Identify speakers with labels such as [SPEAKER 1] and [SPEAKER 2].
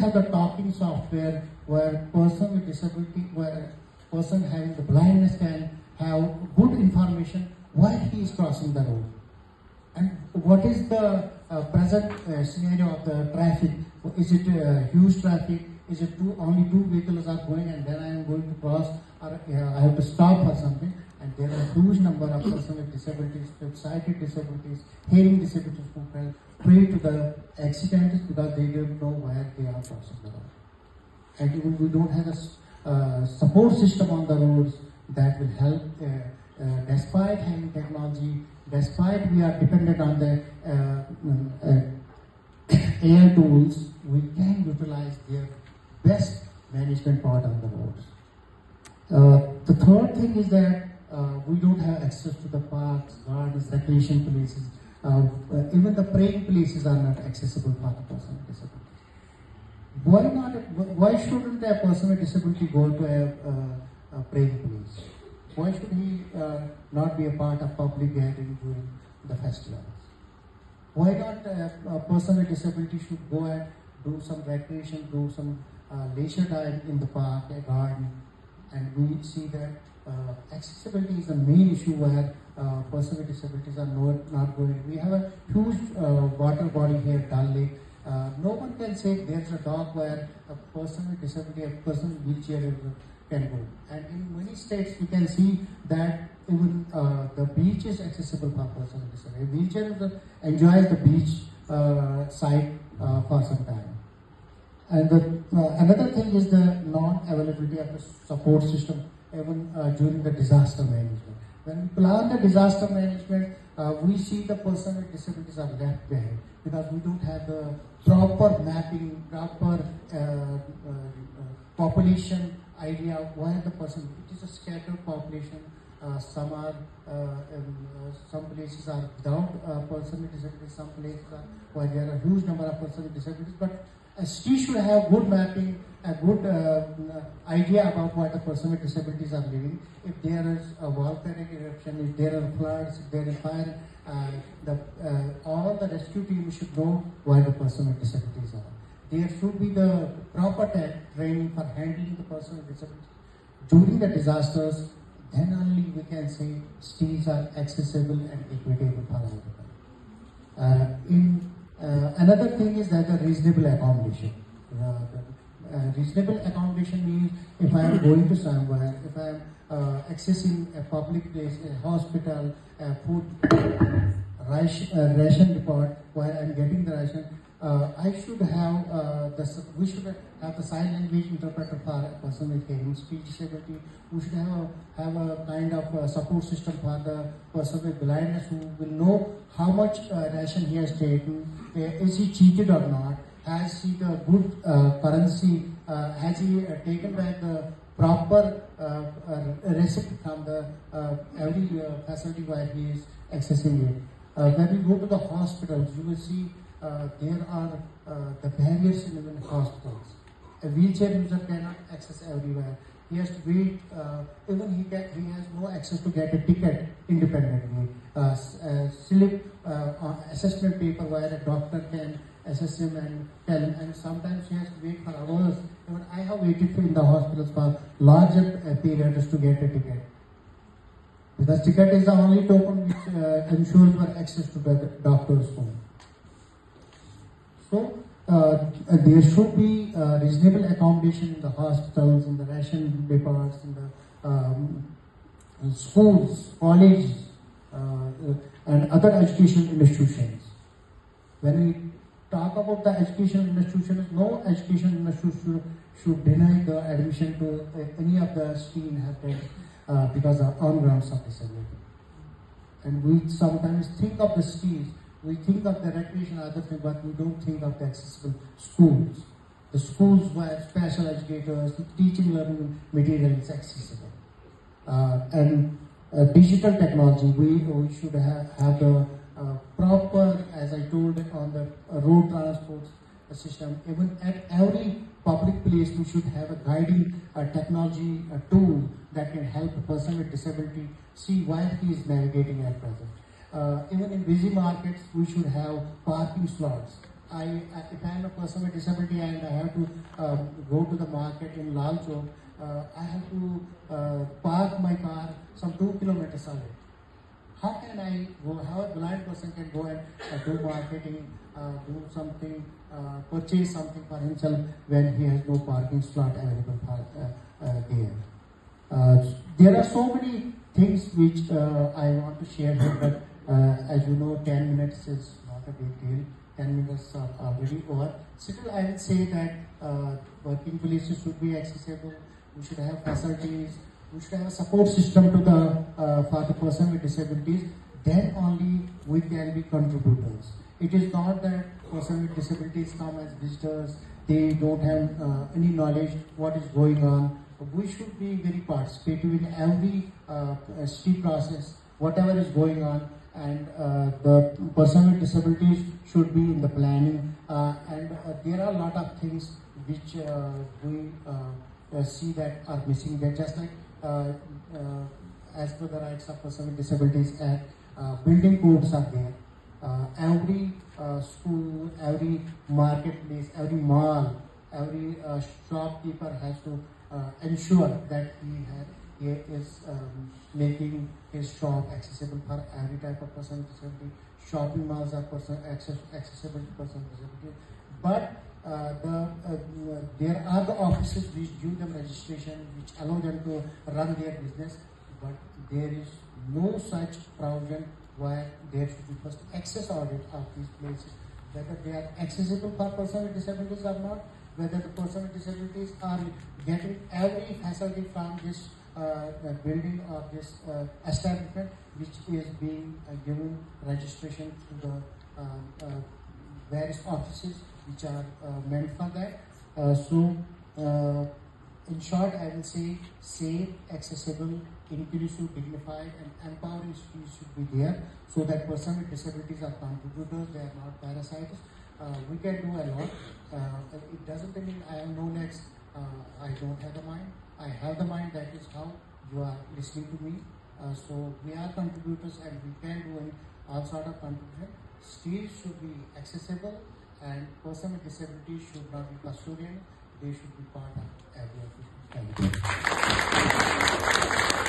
[SPEAKER 1] have the talking software where person with disability, where person having the blindness can have good information while he is crossing the road. And what is the present scenario of the traffic? Is it huge traffic? Is it only two vehicles are going and then I am going to cross, or I have to stop for something? And there are a huge number of persons with disabilities, with sighted disabilities, hearing disabilities who can prey to the accidents because they don't know where they are crossing the road. And even we don't have a support system on the roads that will help, despite having technology, despite we are dependent on the AI tools, we can utilize their best management part on the roads. The third thing is that we don't have access to the parks, gardens, recreation places. Even the praying places are not accessible for the person with disability. Why not? Why shouldn't a person with disability go to a praying place? Why should he not be a part of public gathering during the festivals? Why not a person with disability should go and do some recreation, do some leisure time in the park, a garden? And we see that accessibility is the main issue where persons with disabilities are not going. We have a huge water body here, Dal Lake. No one can say there's a dock where a person with disability, a person in wheelchair can go. And in many states, we can see that even the beach is accessible for persons with disability. A wheelchair enjoys the beach side for some time. And another thing is the non-availability of the support system, even during the disaster management. When we plan the disaster management, we see the person with disabilities are left behind because we don't have the proper mapping, proper population idea of where the person. It is a scattered population. Some places are without person with disabilities. Some places are where there are a huge number of persons with disabilities. But a city should have good mapping, a good idea about what the person with disabilities are living. If there is a volcanic eruption, if there are floods, if there is fire, all the rescue teams should know where the person with disabilities are. There should be the proper training for handling the person with disabilities. During the disasters, then only we can say cities are accessible and equitable for everyone. Another thing is that the reasonable accommodation. Reasonable accommodation means if I am going to somewhere, if I am accessing a public place, a hospital, a food ration depot where I am getting the ration, I should have we should have the sign language interpreter for a person with hearing speech disability. We should have a kind of support system for the person with blindness who will know how much ration he has taken, is he cheated or not, has he the good currency, has he taken back the proper receipt from the every facility where he is accessing it. When we go to the hospitals, you will see there are the barriers in even hospitals. A wheelchair user cannot access everywhere. He has to wait. Even he has no access to get a ticket independently. Slip assessment paper where a doctor can assess him and tell him. And sometimes he has to wait for hours. Even I have waited in the hospitals for larger periods to get a ticket. Because ticket is the only token which ensures your access to the doctor's home. So there should be reasonable accommodation in the hospitals, in the ration depots, in the schools, colleges, and other educational institutions. When we talk about the educational institutions, no educational institution should deny the admission to any of the city inhabitants because of on grounds of disability. And we sometimes think of the cities, we think of the recreation and other things, but we don't think of the accessible schools. The schools where special educators, teaching learning material is accessible. And digital technology, we should have the proper, as I told, on the road transport system. Even at every public place, we should have a guiding technology tool that can help a person with disability see where he is navigating at present. Even in busy markets, we should have parking slots. if I am a person with disability and I have to go to the market in Lal Chowk, I have to park my car some 2 kilometers away. How can I go? How a blind person can go and do marketing, do something, purchase something for himself when he has no parking slot available for there? There are so many things which I want to share here, but as you know, 10 minutes is not a big deal. 10 minutes are already over. Still, I would say that working places should be accessible. We should have facilities. We should have a support system to the for the person with disabilities. Then only we can be contributors. It is not that person with disabilities come as visitors. They don't have any knowledge what is going on. We should be very participative in every city process, whatever is going on, and the person with disabilities should be in the planning. And there are a lot of things which we see that are missing there. Just like as per the Rights of Person with Disabilities Act, building codes are there. Every school, every marketplace, every mall, every shopkeeper has to ensure that he is making his shop accessible for every type of person with disability. Shopping malls are accessible to person with disability. But there are the offices which give them registration, which allow them to run their business, but there is no such provision where there should be first access audit of these places, whether they are accessible for person with disabilities or not, whether the person with disabilities are getting every facility from this building or this establishment which is being given registration to the various offices which are meant for that. In short, I will say safe, accessible, inclusive, dignified, and empowering schools should be there, so that person with disabilities are contributors, they are not parasites. We can do a lot. It doesn't mean I am no next. I don't have the mind. I have the mind. That is how you are listening to me. So we are contributors, and we can do all sort of contribution. Streets should be accessible, and person with disability should not be custodian. They should be part of every office. Thank you.